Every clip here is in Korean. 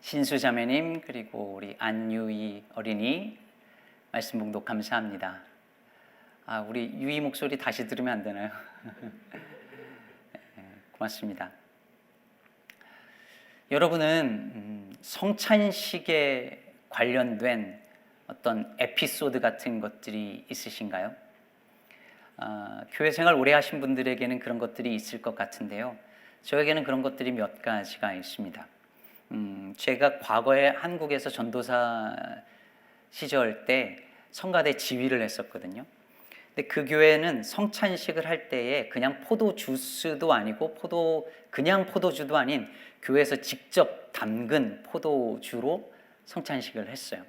신수자매님 그리고 우리 안유희 어린이 말씀 봉독 감사합니다. 우리 유희 목소리 다시 들으면 안 되나요? 고맙습니다. 여러분은 성찬식에 관련된 어떤 에피소드 같은 것들이 있으신가요? 교회 생활 오래 하신 분들에게는 그런 것들이 있을 것 같은데요. 저에게는 그런 것들이 몇 가지가 있습니다. 제가 과거에 한국에서 전도사 시절 때 성가대 지휘를 했었거든요. 근데 그 교회는 성찬식을 할 때에 그냥 포도 주스도 아니고 그냥 포도주도 아닌 교회에서 직접 담근 포도주로 성찬식을 했어요.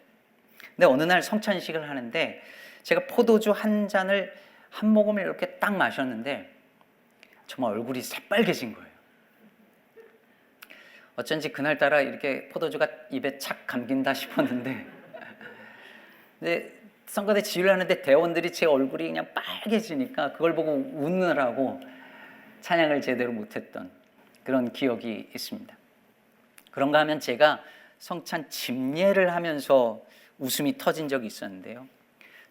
근데 어느 날 성찬식을 하는데 제가 포도주 한 잔을 한 모금을 이렇게 딱 마셨는데 정말 얼굴이 새빨개진 거예요. 어쩐지 그날따라 이렇게 포도주가 입에 착 감긴다 싶었는데 근데 성가대 지휘를 하는데 대원들이 제 얼굴이 그냥 빨개지니까 그걸 보고 웃느라고 찬양을 제대로 못했던 그런 기억이 있습니다. 그런가 하면 제가 성찬 집례를 하면서 웃음이 터진 적이 있었는데요.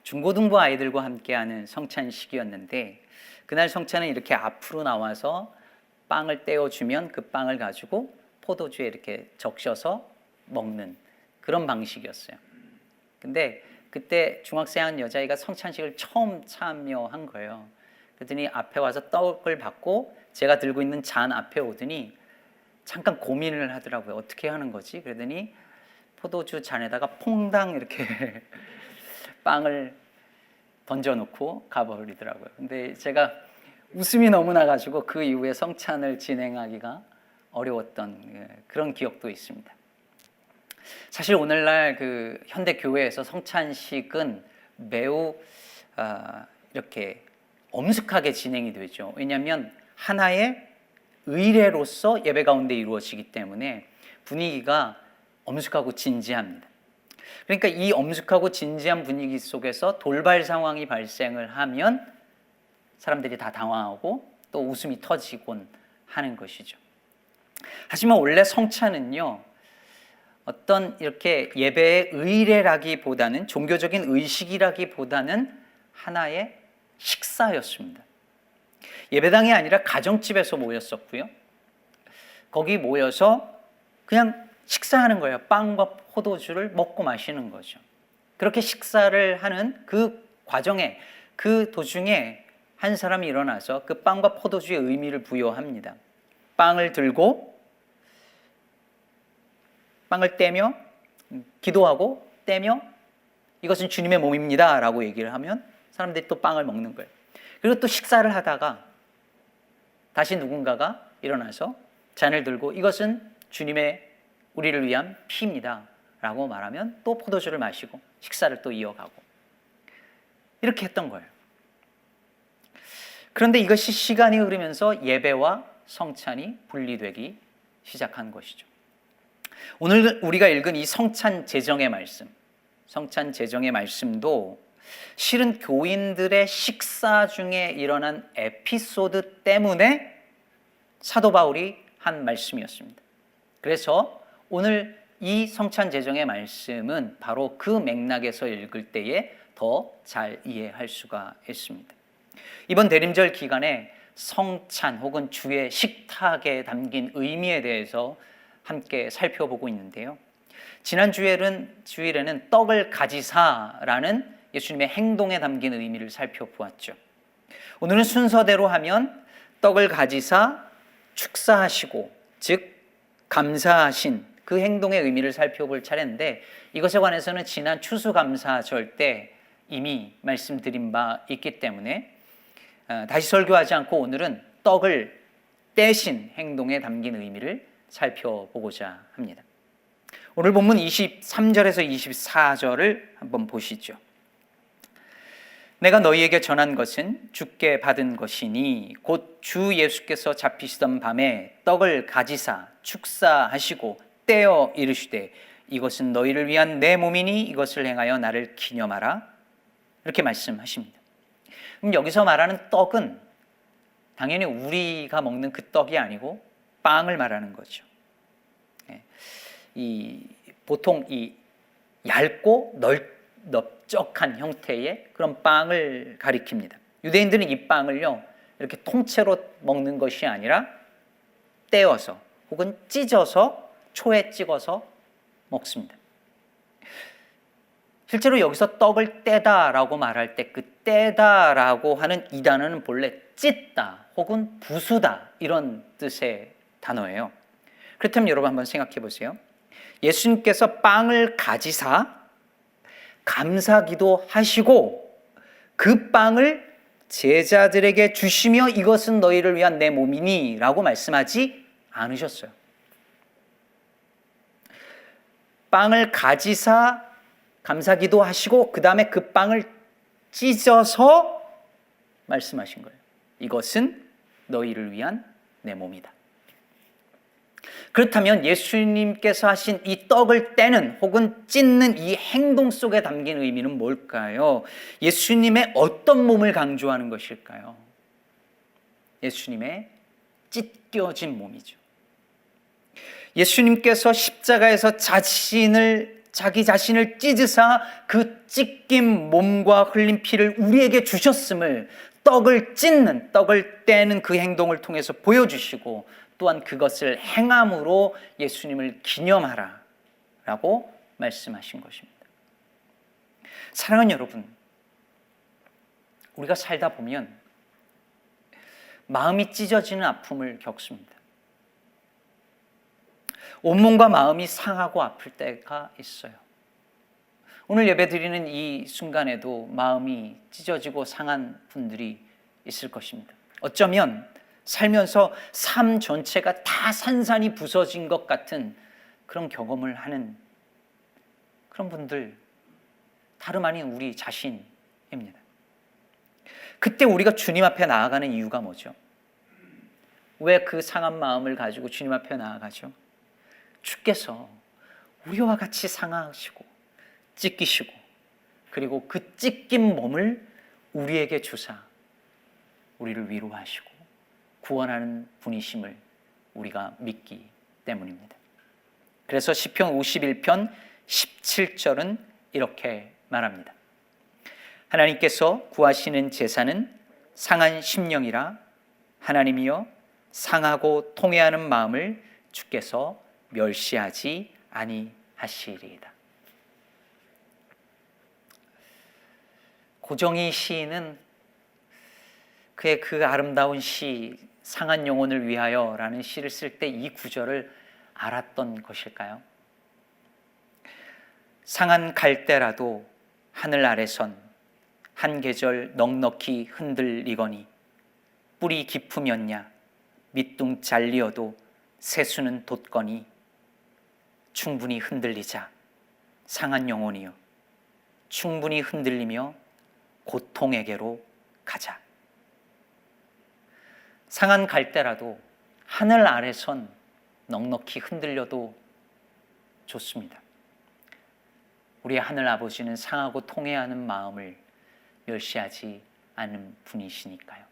중고등부 아이들과 함께하는 성찬식이었는데 그날 성찬은 이렇게 앞으로 나와서 빵을 떼어주면 그 빵을 가지고 포도주에 이렇게 적셔서 먹는 그런 방식이었어요. 근데 그때 중학생 한 여자애가 성찬식을 처음 참여한 거예요. 그랬더니 앞에 와서 떡을 받고 제가 들고 있는 잔 앞에 오더니 잠깐 고민을 하더라고요. 어떻게 하는 거지? 그러더니 포도주 잔에다가 퐁당 이렇게 빵을 던져놓고 가버리더라고요. 근데 제가 웃음이 너무 나가지고 그 이후에 성찬을 진행하기가 어려웠던 그런 기억도 있습니다. 사실 오늘날 그 현대 교회에서 성찬식은 매우 이렇게 엄숙하게 진행이 되죠. 왜냐하면 하나의 의례로서 예배 가운데 이루어지기 때문에 분위기가 엄숙하고 진지합니다. 그러니까 이 엄숙하고 진지한 분위기 속에서 돌발 상황이 발생을 하면 사람들이 다 당황하고 또 웃음이 터지곤 하는 것이죠. 하지만 원래 성찬은요, 어떤 이렇게 예배의 의례라기보다는 종교적인 의식이라기보다는 하나의 식사였습니다. 예배당이 아니라 가정집에서 모였었고요. 거기 모여서 그냥 식사하는 거예요. 빵과 포도주를 먹고 마시는 거죠. 그렇게 식사를 하는 그 과정에 그 도중에 한 사람이 일어나서 그 빵과 포도주의 의미를 부여합니다. 빵을 들고 빵을 떼며 기도하고 떼며 이것은 주님의 몸입니다 라고 얘기를 하면 사람들이 또 빵을 먹는 거예요. 그리고 또 식사를 하다가 다시 누군가가 일어나서 잔을 들고 이것은 주님의 우리를 위한 피입니다 라고 말하면 또 포도주를 마시고 식사를 또 이어가고 이렇게 했던 거예요. 그런데 이것이 시간이 흐르면서 예배와 성찬이 분리되기 시작한 것이죠. 오늘 우리가 읽은 이 성찬 제정의 말씀도 실은 교인들의 식사 중에 일어난 에피소드 때문에 사도 바울이 한 말씀이었습니다. 그래서 오늘 이 성찬 제정의 말씀은 바로 그 맥락에서 읽을 때에 더 잘 이해할 수가 있습니다. 이번 대림절 기간에 성찬 혹은 주의 식탁에 담긴 의미에 대해서 함께 살펴보고 있는데요. 지난 주일에는 떡을 가지사라는 예수님의 행동에 담긴 의미를 살펴보았죠. 오늘은 순서대로 하면 떡을 가지사 축사하시고 즉 감사하신 그 행동의 의미를 살펴볼 차례인데 이것에 관해서는 지난 추수감사절 때 이미 말씀드린 바 있기 때문에 다시 설교하지 않고 오늘은 떡을 떼신 행동에 담긴 의미를 살펴보고자 합니다. 오늘 본문 23절에서 24절을 한번 보시죠. 내가 너희에게 전한 것은 주께 받은 것이니 곧 주 예수께서 잡히시던 밤에 떡을 가지사 축사하시고 떼어 이르시되 이것은 너희를 위한 내 몸이니 이것을 행하여 나를 기념하라 이렇게 말씀하십니다. 그럼 여기서 말하는 떡은 당연히 우리가 먹는 그 떡이 아니고 빵을 말하는 거죠. 보통 이 얇고 넓적한 형태의 그런 빵을 가리킵니다. 유대인들은 이 빵을요 이렇게 통째로 먹는 것이 아니라 떼어서 혹은 찢어서 초에 찍어서 먹습니다. 실제로 여기서 떡을 떼다라고 말할 때 그 떼다라고 하는 이 단어는 본래 찢다 혹은 부수다 이런 뜻의 단어예요. 그렇다면 여러분 한번 생각해 보세요. 예수님께서 빵을 가지사 감사기도 하시고 그 빵을 제자들에게 주시며 이것은 너희를 위한 내 몸이니 라고 말씀하지 않으셨어요. 빵을 가지사 감사기도 하시고 그 다음에 그 빵을 찢어서 말씀하신 거예요. 이것은 너희를 위한 내 몸이다. 그렇다면 예수님께서 하신 이 떡을 떼는 혹은 찢는 이 행동 속에 담긴 의미는 뭘까요? 예수님의 어떤 몸을 강조하는 것일까요? 예수님의 찢겨진 몸이죠. 예수님께서 십자가에서 자기 자신을 찢으사 그 찢긴 몸과 흘린 피를 우리에게 주셨음을 떡을 찢는, 떡을 떼는 그 행동을 통해서 보여주시고 또한 그것을 행함으로 예수님을 기념하라 라고 말씀하신 것입니다. 사랑하는 여러분, 우리가 살다 보면 마음이 찢어지는 아픔을 겪습니다. 온몸과 마음이 상하고 아플 때가 있어요. 오늘 예배드리는 이 순간에도 마음이 찢어지고 상한 분들이 있을 것입니다. 어쩌면 살면서 삶 전체가 다 산산이 부서진 것 같은 그런 경험을 하는 그런 분들, 다름 아닌 우리 자신입니다. 그때 우리가 주님 앞에 나아가는 이유가 뭐죠? 왜 그 상한 마음을 가지고 주님 앞에 나아가죠? 주께서 우리와 같이 상하시고 찢기시고 그리고 그 찢긴 몸을 우리에게 주사 우리를 위로하시고 구원하는 분이심을 우리가 믿기 때문입니다. 그래서 시편 51편 17절은 이렇게 말합니다. 하나님께서 구하시는 제사는 상한 심령이라 하나님이여 상하고 통회하는 마음을 주께서 멸시하지 아니하시리이다. 고정희 시인은 그의 그 아름다운 시 상한 영혼을 위하여 라는 시를 쓸 때 이 구절을 알았던 것일까요? 상한 갈대라도 하늘 아래선 한 계절 넉넉히 흔들리거니 뿌리 깊으면야 밑둥 잘리어도 새수는 돋거니 충분히 흔들리자 상한 영혼이여 충분히 흔들리며 고통에게로 가자. 상한 갈대라도 하늘 아래선 넉넉히 흔들려도 좋습니다. 우리의 하늘 아버지는 상하고 통회하는 마음을 멸시하지 않는 분이시니까요.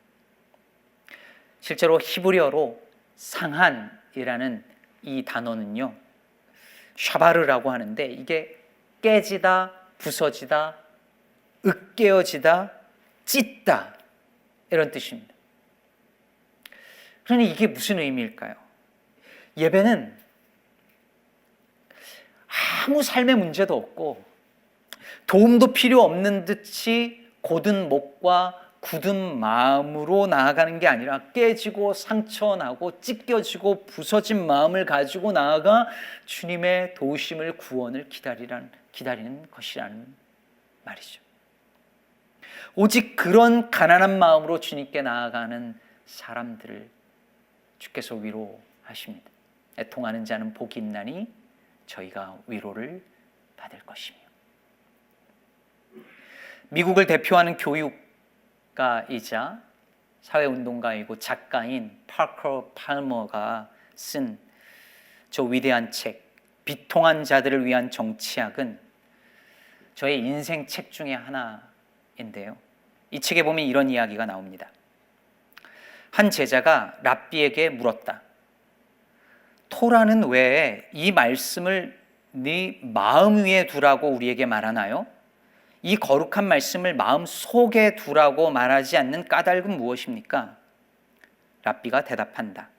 실제로 히브리어로 상한이라는 이 단어는요, 샤바르라고 하는데 이게 깨지다, 부서지다, 으깨어지다, 찢다 이런 뜻입니다. 그러니 이게 무슨 의미일까요? 예배는 아무 삶의 문제도 없고 도움도 필요 없는 듯이 곧은 목과 굳은 마음으로 나아가는 게 아니라 깨지고 상처나고 찢겨지고 부서진 마음을 가지고 나아가 주님의 도우심을 구원을 기다리는 것이라는 말이죠. 오직 그런 가난한 마음으로 주님께 나아가는 사람들을 주께서 위로하십니다. 애통하는 자는 복이 있나니 저희가 위로를 받을 것이며. 미국을 대표하는 교육가이자 사회운동가이고 작가인 파커 팔머가 쓴 저 위대한 책 비통한 자들을 위한 정치학은 저의 인생 책 중에 하나인데요. 이 책에 보면 이런 이야기가 나옵니다. 한 제자가 랍비에게 물었다. 토라는 왜 이 말씀을 네 마음 위에 두라고 우리에게 말하나요? 이 거룩한 말씀을 마음 속에 두라고 말하지 않는 까닭은 무엇입니까? 랍비가 대답한다.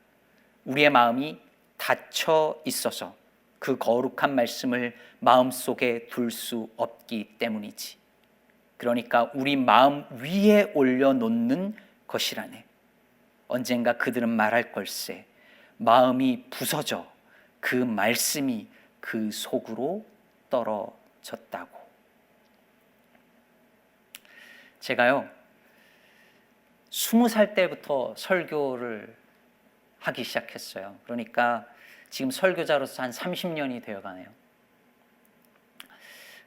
우리의 마음이 닫혀 있어서 그 거룩한 말씀을 마음속에 둘 수 없기 때문이지. 그러니까 우리 마음 위에 올려놓는 것이라네. 언젠가 그들은 말할 걸세. 마음이 부서져 그 말씀이 그 속으로 떨어졌다고. 제가요 20살 때부터 설교를 하기 시작했어요. 그러니까 지금 설교자로서 한 30년이 되어가네요.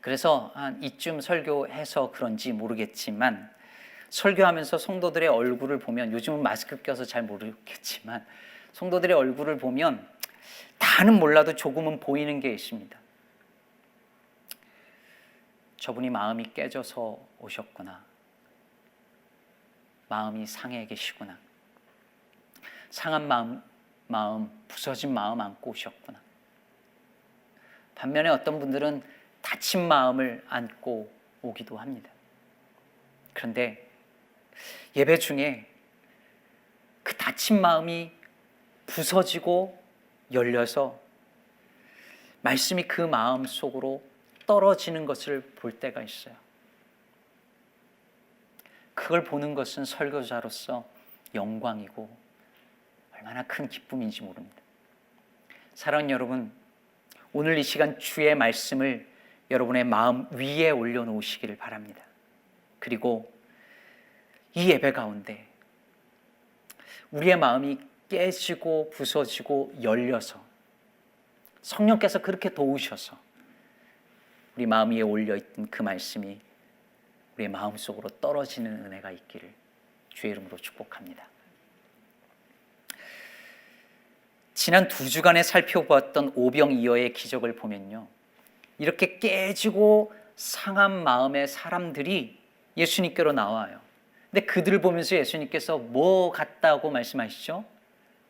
그래서 한 이쯤 설교해서 그런지 모르겠지만 설교하면서 성도들의 얼굴을 보면, 요즘은 마스크 껴서 잘 모르겠지만 성도들의 얼굴을 보면 다는 몰라도 조금은 보이는 게 있습니다. 저분이 마음이 깨져서 오셨구나. 마음이 상해 계시구나. 상한 마음, 부서진 마음 안고 오셨구나. 반면에 어떤 분들은 다친 마음을 안고 오기도 합니다. 그런데 예배 중에 그 다친 마음이 부서지고 열려서 말씀이 그 마음 속으로 떨어지는 것을 볼 때가 있어요. 그걸 보는 것은 설교자로서 영광이고 얼마나 큰 기쁨인지 모릅니다. 사랑하는 여러분, 오늘 이 시간 주의 말씀을 여러분의 마음 위에 올려놓으시기를 바랍니다. 그리고 이 예배 가운데 우리의 마음이 깨지고 부서지고 열려서 성령께서 그렇게 도우셔서 우리 마음 위에 올려있던 그 말씀이 우리의 마음속으로 떨어지는 은혜가 있기를 주의 이름으로 축복합니다. 지난 2주간에 살펴보았던 오병이어의 기적을 보면요, 이렇게 깨지고 상한 마음의 사람들이 예수님께로 나와요. 근데 그들을 보면서 예수님께서 뭐 같다고 말씀하시죠?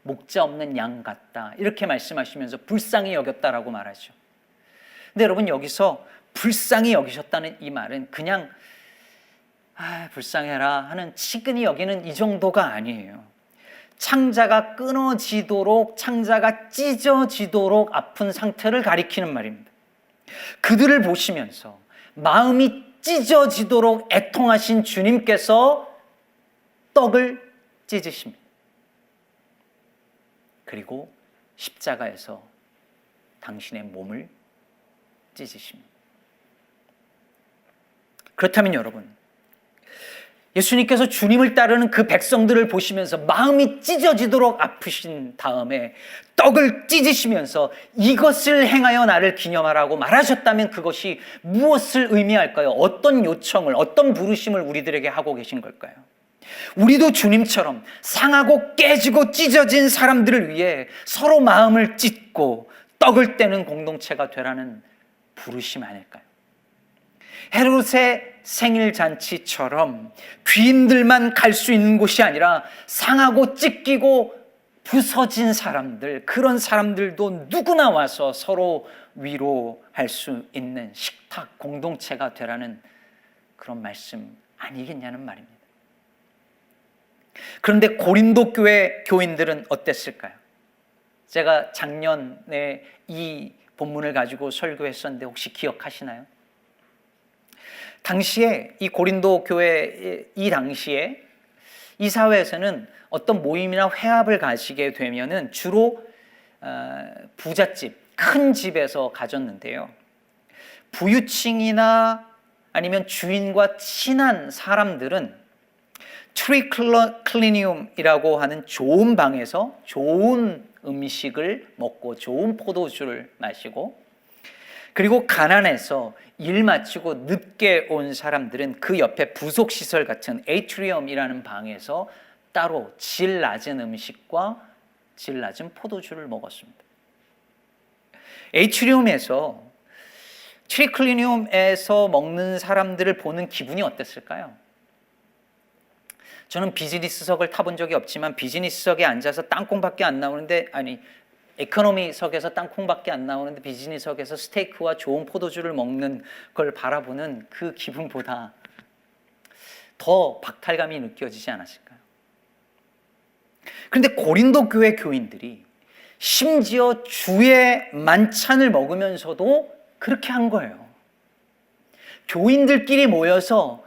목자 없는 양 같다, 이렇게 말씀하시면서 불쌍히 여겼다라고 말하죠. 근데 여러분, 여기서 불쌍히 여기셨다는 이 말은 그냥 불쌍해라 하는 치근히 여기는 이 정도가 아니에요. 창자가 끊어지도록, 창자가 찢어지도록 아픈 상태를 가리키는 말입니다. 그들을 보시면서 마음이 찢어지도록 애통하신 주님께서 떡을 찢으십니다. 그리고 십자가에서 당신의 몸을 찢으십니다. 그렇다면 여러분, 예수님께서 주님을 따르는 그 백성들을 보시면서 마음이 찢어지도록 아프신 다음에 떡을 찢으시면서 이것을 행하여 나를 기념하라고 말하셨다면 그것이 무엇을 의미할까요? 어떤 요청을, 어떤 부르심을 우리들에게 하고 계신 걸까요? 우리도 주님처럼 상하고 깨지고 찢어진 사람들을 위해 서로 마음을 찢고 떡을 떼는 공동체가 되라는 부르심 아닐까요? 헤롯의 생일 잔치처럼 귀인들만 갈 수 있는 곳이 아니라 상하고 찢기고 부서진 사람들, 그런 사람들도 누구나 와서 서로 위로할 수 있는 식탁 공동체가 되라는 그런 말씀 아니겠냐는 말입니다. 그런데 고린도 교회 교인들은 어땠을까요? 제가 작년에 이 본문을 가지고 설교했었는데 혹시 기억하시나요? 당시에 이 고린도 교회, 이 당시에 이 사회에서는 어떤 모임이나 회합을 가시게 되면은 주로 부잣집, 큰 집에서 가졌는데요, 부유층이나 아니면 주인과 친한 사람들은 트리클리니움이라고 하는 좋은 방에서 좋은 음식을 먹고 좋은 포도주를 마시고, 그리고 가난해서 일 마치고 늦게 온 사람들은 그 옆에 부속시설 같은 에이트리엄이라는 방에서 따로 질 낮은 음식과 질 낮은 포도주를 먹었습니다. 에이트리움에서, 트리클리니움에서 먹는 사람들을 보는 기분이 어땠을까요? 저는 비즈니스석을 타본 적이 없지만 비즈니스석에 앉아서 땅콩밖에 안 나오는데, 아니 에코노미석에서 땅콩밖에 안 나오는데 비즈니스석에서 스테이크와 좋은 포도주를 먹는 걸 바라보는 그 기분보다 더 박탈감이 느껴지지 않았을까요? 그런데 고린도 교회 교인들이 심지어 주의 만찬을 먹으면서도 그렇게 한 거예요. 교인들끼리 모여서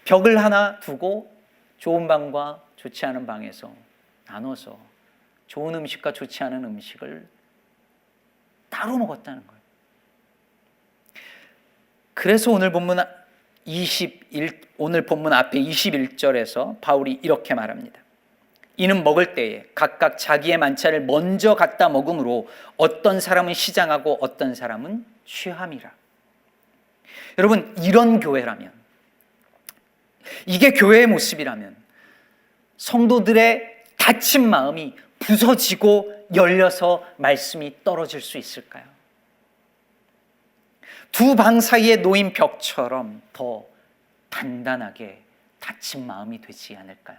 벽을 하나 두고 좋은 방과 좋지 않은 방에서 나눠서 좋은 음식과 좋지 않은 음식을 따로 먹었다는 거예요. 그래서 오늘 본문 앞에 21절에서 바울이 이렇게 말합니다. 이는 먹을 때에 각각 자기의 만찬을 먼저 갖다 먹음으로 어떤 사람은 시장하고 어떤 사람은 취함이라. 여러분, 이런 교회라면, 이게 교회의 모습이라면 성도들의 다친 마음이 부서지고 열려서 말씀이 떨어질 수 있을까요? 두 방 사이에 놓인 벽처럼 더 단단하게 닫힌 마음이 되지 않을까요?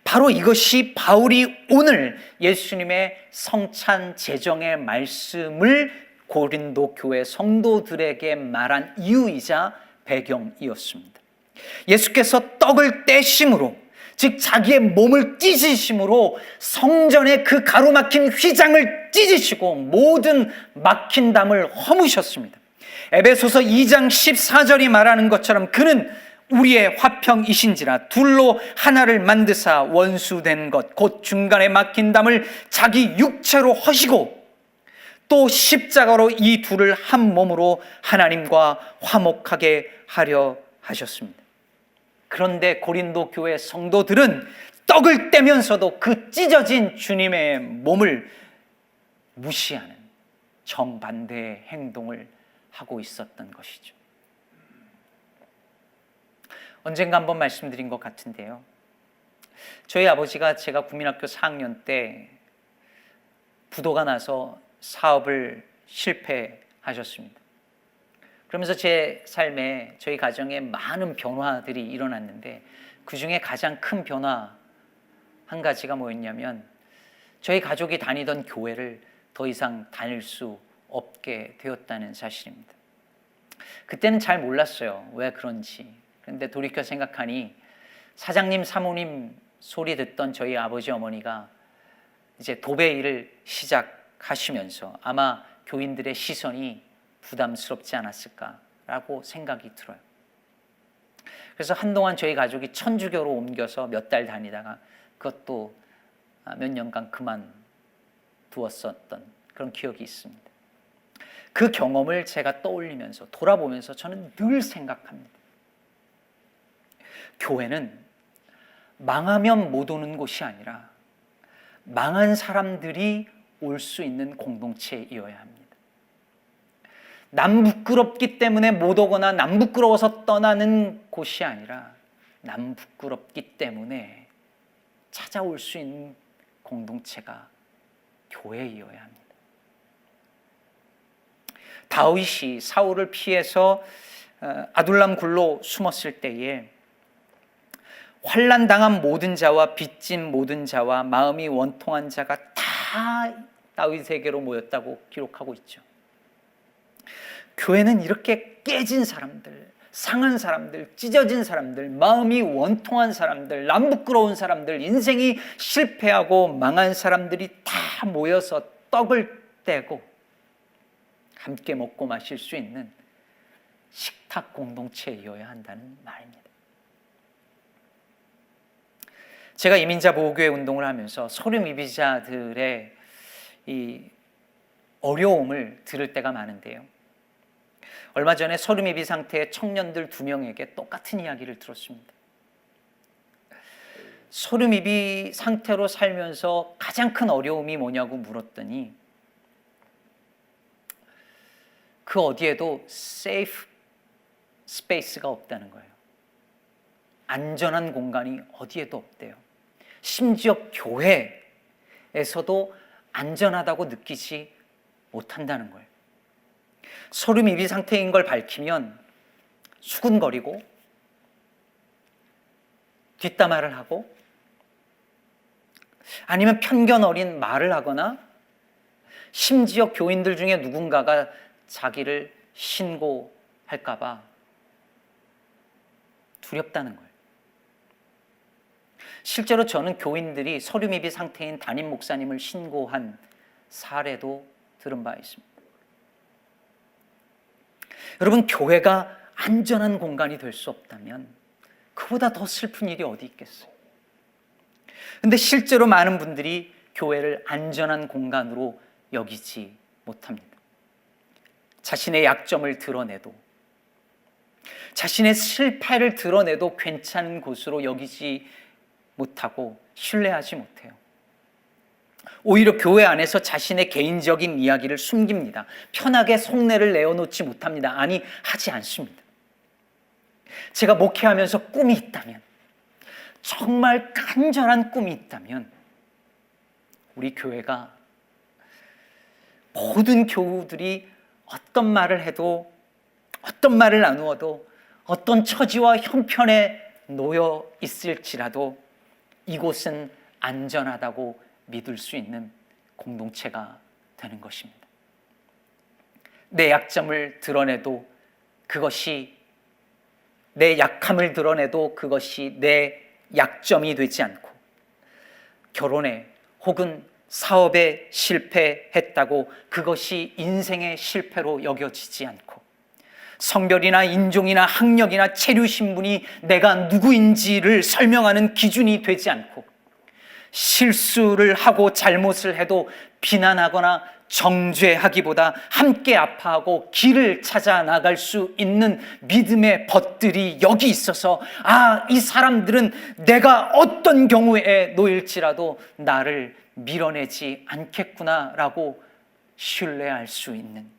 바로 이것이 바울이 오늘 예수님의 성찬 제정의 말씀을 고린도 교회 성도들에게 말한 이유이자 배경이었습니다. 예수께서 떡을 떼심으로, 즉 자기의 몸을 찢으심으로 성전의 그 가로막힌 휘장을 찢으시고 모든 막힌 담을 허무셨습니다. 에베소서 2장 14절이 말하는 것처럼 그는 우리의 화평이신지라 둘로 하나를 만드사 원수된 것 곧 중간에 막힌 담을 자기 육체로 허시고 또 십자가로 이 둘을 한 몸으로 하나님과 화목하게 하려 하셨습니다. 그런데 고린도 교회 성도들은 떡을 떼면서도 그 찢어진 주님의 몸을 무시하는 정반대의 행동을 하고 있었던 것이죠. 언젠가 한번 말씀드린 것 같은데요. 저희 아버지가 제가 국민학교 4학년 때 부도가 나서 사업을 실패하셨습니다. 그러면서 제 삶에, 저희 가정에 많은 변화들이 일어났는데 그 중에 가장 큰 변화 한 가지가 뭐였냐면 저희 가족이 다니던 교회를 더 이상 다닐 수 없게 되었다는 사실입니다. 그때는 잘 몰랐어요. 왜 그런지. 그런데 돌이켜 생각하니 사장님, 사모님 소리 듣던 저희 아버지, 어머니가 이제 도배 일을 시작하시면서 아마 교인들의 시선이 부담스럽지 않았을까라고 생각이 들어요. 그래서 한동안 저희 가족이 천주교로 옮겨서 몇 달 다니다가 그것도 몇 년간 그만두었었던 그런 기억이 있습니다. 그 경험을 제가 떠올리면서 돌아보면서 저는 늘 생각합니다. 교회는 망하면 못 오는 곳이 아니라 망한 사람들이 올 수 있는 공동체이어야 합니다. 남 부끄럽기 때문에 못 오거나 남 부끄러워서 떠나는 곳이 아니라 남 부끄럽기 때문에 찾아올 수 있는 공동체가 교회이어야 합니다. 다윗이 사울을 피해서 아둘람 굴로 숨었을 때에 환난당한 모든 자와 빚진 모든 자와 마음이 원통한 자가 다 다윗에게로 모였다고 기록하고 있죠. 교회는 이렇게 깨진 사람들, 상한 사람들, 찢어진 사람들, 마음이 원통한 사람들, 남 부끄러운 사람들, 인생이 실패하고 망한 사람들이 다 모여서 떡을 떼고 함께 먹고 마실 수 있는 식탁 공동체이어야 한다는 말입니다. 제가 이민자 보호교회 운동을 하면서 소류미비자들의 이 어려움을 들을 때가 많은데요. 얼마 전에 소류미비 상태의 청년들 2명에게 똑같은 이야기를 들었습니다. 소류미비 상태로 살면서 가장 큰 어려움이 뭐냐고 물었더니 그 어디에도 세이프 스페이스가 없다는 거예요. 안전한 공간이 어디에도 없대요. 심지어 교회에서도 안전하다고 느끼지 못한다는 거예요. 소류미비 상태인 걸 밝히면 수군거리고 뒷담화를 하고 아니면 편견 어린 말을 하거나 심지어 교인들 중에 누군가가 자기를 신고할까 봐 두렵다는 거예요. 실제로 저는 교인들이 서류 미비 상태인 담임 목사님을 신고한 사례도 들은 바 있습니다. 여러분, 교회가 안전한 공간이 될 수 없다면 그보다 더 슬픈 일이 어디 있겠어요? 근데 실제로 많은 분들이 교회를 안전한 공간으로 여기지 못합니다. 자신의 약점을 드러내도, 자신의 실패를 드러내도 괜찮은 곳으로 여기지 못하고 신뢰하지 못해요. 오히려 교회 안에서 자신의 개인적인 이야기를 숨깁니다. 편하게 속내를 내어놓지 못합니다. 아니, 하지 않습니다. 제가 목회하면서 꿈이 있다면, 정말 간절한 꿈이 있다면 우리 교회가 모든 교우들이 어떤 말을 해도, 어떤 말을 나누어도, 어떤 처지와 형편에 놓여 있을지라도 이곳은 안전하다고 믿을 수 있는 공동체가 되는 것입니다. 내 약점을 드러내도 그것이, 내 약함을 드러내도 그것이 내 약점이 되지 않고, 결혼에 혹은 사업에 실패했다고 그것이 인생의 실패로 여겨지지 않고, 성별이나 인종이나 학력이나 체류 신분이 내가 누구인지를 설명하는 기준이 되지 않고, 실수를 하고 잘못을 해도 비난하거나 정죄하기보다 함께 아파하고 길을 찾아 나갈 수 있는 믿음의 벗들이 여기 있어서, 이 사람들은 내가 어떤 경우에 놓일지라도 나를 밀어내지 않겠구나라고 신뢰할 수 있는,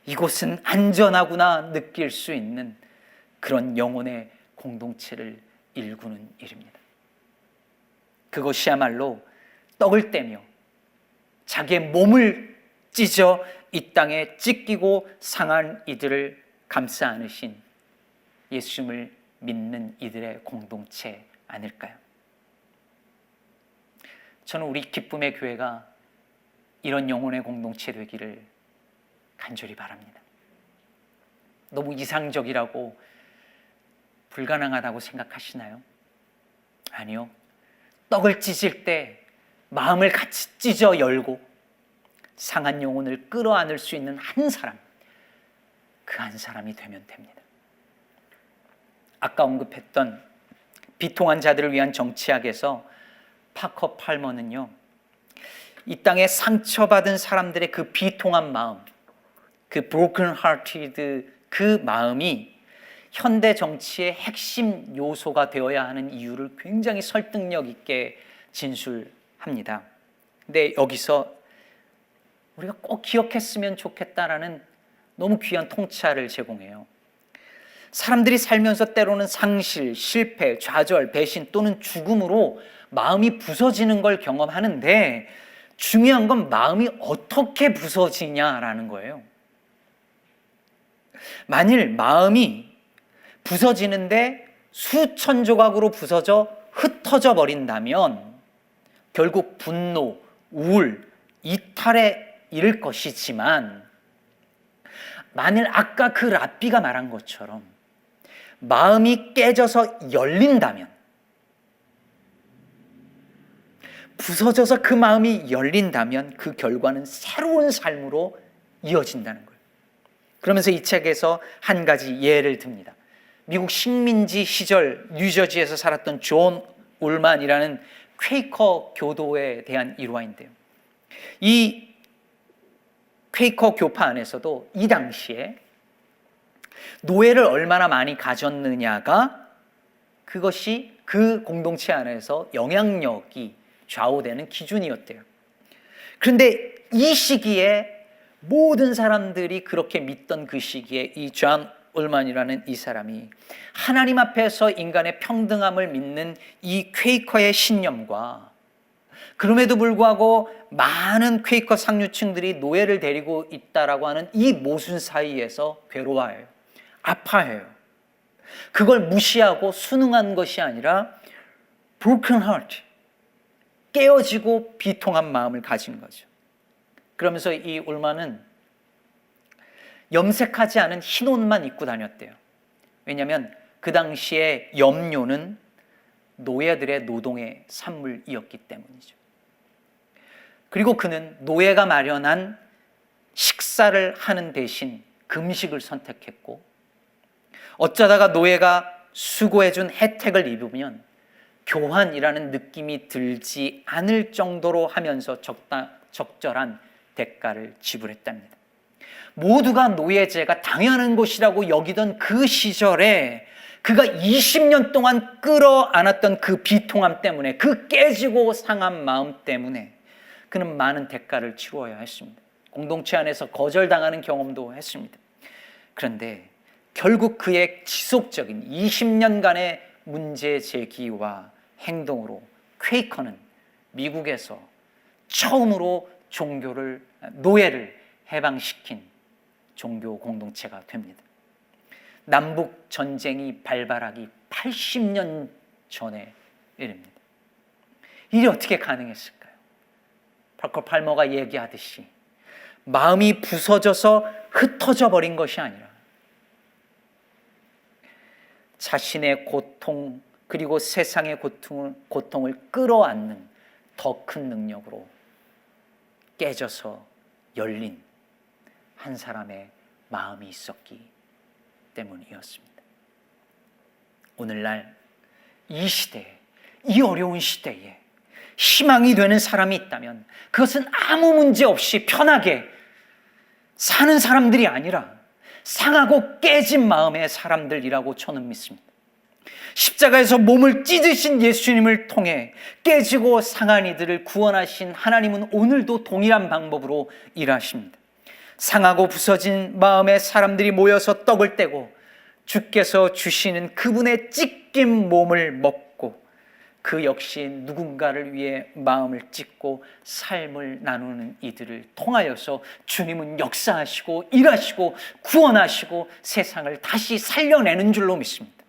이곳은 안전하구나 느낄 수 있는 그런 영혼의 공동체를 일구는 일입니다. 그것이야말로 떡을 떼며 자기의 몸을 찢어 이 땅에 찢기고 상한 이들을 감싸 안으신 예수님을 믿는 이들의 공동체 아닐까요? 저는 우리 기쁨의 교회가 이런 영혼의 공동체 되기를 간절히 바랍니다. 너무 이상적이라고, 불가능하다고 생각하시나요? 아니요. 떡을 찢을 때 마음을 같이 찢어 열고 상한 영혼을 끌어안을 수 있는 한 사람, 그 한 사람이 되면 됩니다. 아까 언급했던 비통한 자들을 위한 정치학에서 파커 팔머는요, 이 땅에 상처받은 사람들의 그 비통한 마음, 그 broken hearted 그 마음이 현대 정치의 핵심 요소가 되어야 하는 이유를 굉장히 설득력 있게 진술합니다. 근데 여기서 우리가 꼭 기억했으면 좋겠다라는 너무 귀한 통찰을 제공해요. 사람들이 살면서 때로는 상실, 실패, 좌절, 배신 또는 죽음으로 마음이 부서지는 걸 경험하는데, 중요한 건 마음이 어떻게 부서지냐라는 거예요. 만일 마음이 부서지는데 수천 조각으로 부서져 흩어져 버린다면 결국 분노, 우울, 이탈에 이를 것이지만, 만일 아까 그 랍비가 말한 것처럼 마음이 깨져서 열린다면, 부서져서 그 마음이 열린다면 그 결과는 새로운 삶으로 이어진다는 거예요. 그러면서 이 책에서 한 가지 예를 듭니다. 미국 식민지 시절 뉴저지에서 살았던 존 울만이라는 퀘이커 교도에 대한 일화인데요. 이 퀘이커 교파 안에서도 이 당시에 노예를 얼마나 많이 가졌느냐가, 그것이 그 공동체 안에서 영향력이 좌우되는 기준이었대요. 그런데 이 시기에 모든 사람들이 그렇게 믿던 그 시기에 이 존 울만이라는 이 사람이 하나님 앞에서 인간의 평등함을 믿는 이 퀘이커의 신념과, 그럼에도 불구하고 많은 퀘이커 상류층들이 노예를 데리고 있다라고 하는 이 모순 사이에서 괴로워해요. 아파해요. 그걸 무시하고 순응한 것이 아니라 broken heart, 깨어지고 비통한 마음을 가진 거죠. 그러면서 이 울만은 염색하지 않은 흰 옷만 입고 다녔대요. 왜냐하면 그 당시에 염료는 노예들의 노동의 산물이었기 때문이죠. 그리고 그는 노예가 마련한 식사를 하는 대신 금식을 선택했고, 어쩌다가 노예가 수고해준 혜택을 입으면 교환이라는 느낌이 들지 않을 정도로 하면서 적절한 대가를 지불했답니다. 모두가 노예제가 당연한 것이라고 여기던 그 시절에 그가 20년 동안 끌어안았던 그 비통함 때문에, 그 깨지고 상한 마음 때문에 그는 많은 대가를 치루어야 했습니다. 공동체 안에서 거절당하는 경험도 했습니다. 그런데 결국 그의 지속적인 20년간의 문제 제기와 행동으로 퀘이커는 미국에서 처음으로 노예를 해방시킨 종교 공동체가 됩니다. 남북 전쟁이 발발하기 80년 전의 일입니다. 일이 어떻게 가능했을까요? 파커 팔머가 얘기하듯이 마음이 부서져서 흩어져 버린 것이 아니라 자신의 고통 그리고 세상의 고통을 끌어안는 더 큰 능력으로 깨져서 열린 한 사람의 마음이 있었기 때문이었습니다. 오늘날 이 시대에, 이 어려운 시대에 희망이 되는 사람이 있다면 그것은 아무 문제 없이 편하게 사는 사람들이 아니라 상하고 깨진 마음의 사람들이라고 저는 믿습니다. 십자가에서 몸을 찢으신 예수님을 통해 깨지고 상한 이들을 구원하신 하나님은 오늘도 동일한 방법으로 일하십니다. 상하고 부서진 마음의 사람들이 모여서 떡을 떼고 주께서 주시는 그분의 찢긴 몸을 먹고 그 역시 누군가를 위해 마음을 찢고 삶을 나누는 이들을 통하여서 주님은 역사하시고 일하시고 구원하시고 세상을 다시 살려내는 줄로 믿습니다.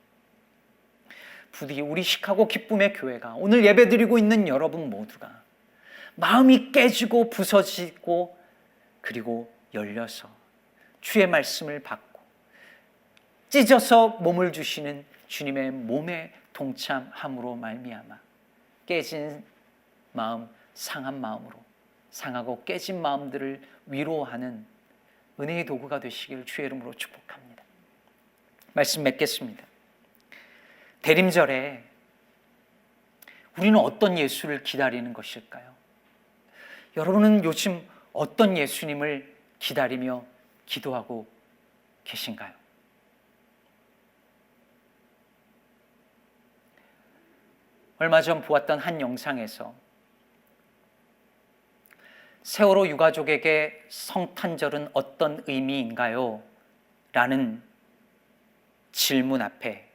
부디 우리 시카고 기쁨의 교회가, 오늘 예배드리고 있는 여러분 모두가 마음이 깨지고 부서지고 그리고 열려서 주의 말씀을 받고 찢어서 몸을 주시는 주님의 몸에 동참함으로 말미암아 깨진 마음, 상한 마음으로 상하고 깨진 마음들을 위로하는 은혜의 도구가 되시길 주의 이름으로 축복합니다. 말씀 맺겠습니다. 대림절에 우리는 어떤 예수를 기다리는 것일까요? 여러분은 요즘 어떤 예수님을 기다리며 기도하고 계신가요? 얼마 전 보았던 한 영상에서 세월호 유가족에게 성탄절은 어떤 의미인가요? 라는 질문 앞에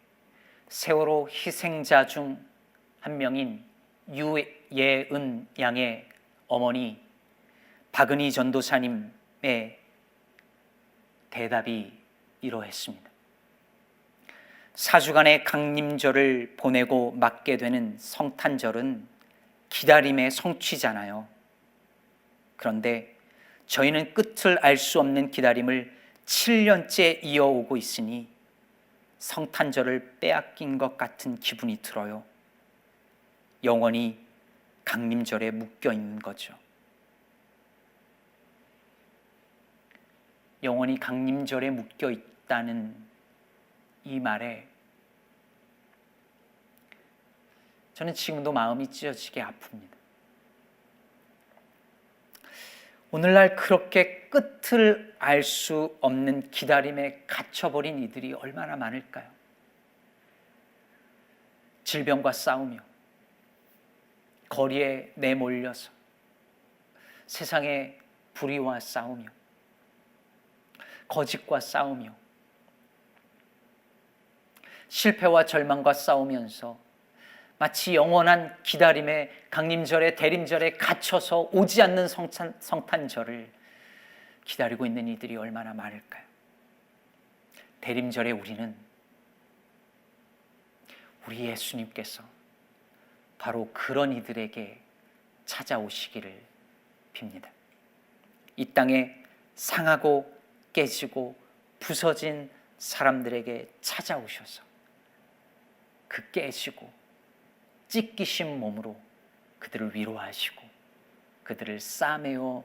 세월호 희생자 중 한 명인 유예은 양의 어머니 박은희 전도사님의 대답이 이러했습니다. 4주간의 강림절을 보내고 맞게 되는 성탄절은 기다림의 성취잖아요. 그런데 저희는 끝을 알 수 없는 기다림을 7년째 이어오고 있으니 성탄절을 빼앗긴 것 같은 기분이 들어요. 영원히 강림절에 묶여 있는 거죠. 영원히 강림절에 묶여 있다는 이 말에 저는 지금도 마음이 찢어지게 아픕니다. 오늘날 그렇게 끝을 알 수 없는 기다림에 갇혀버린 이들이 얼마나 많을까요? 질병과 싸우며 거리에 내몰려서 세상의 불의와 싸우며 거짓과 싸우며 실패와 절망과 싸우면서 마치 영원한 기다림의 강림절에 대림절에 갇혀서 오지 않는 성탄절을 기다리고 있는 이들이 얼마나 많을까요? 대림절에 우리 예수님께서 바로 그런 이들에게 찾아오시기를 빕니다. 이 땅에 상하고 깨지고 부서진 사람들에게 찾아오셔서 그 깨지고 찢기신 몸으로 그들을 위로하시고 그들을 싸매어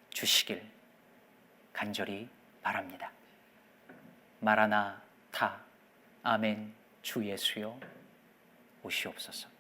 주시길 간절히 바랍니다. 마라나타. 아멘. 주 예수여 오시옵소서.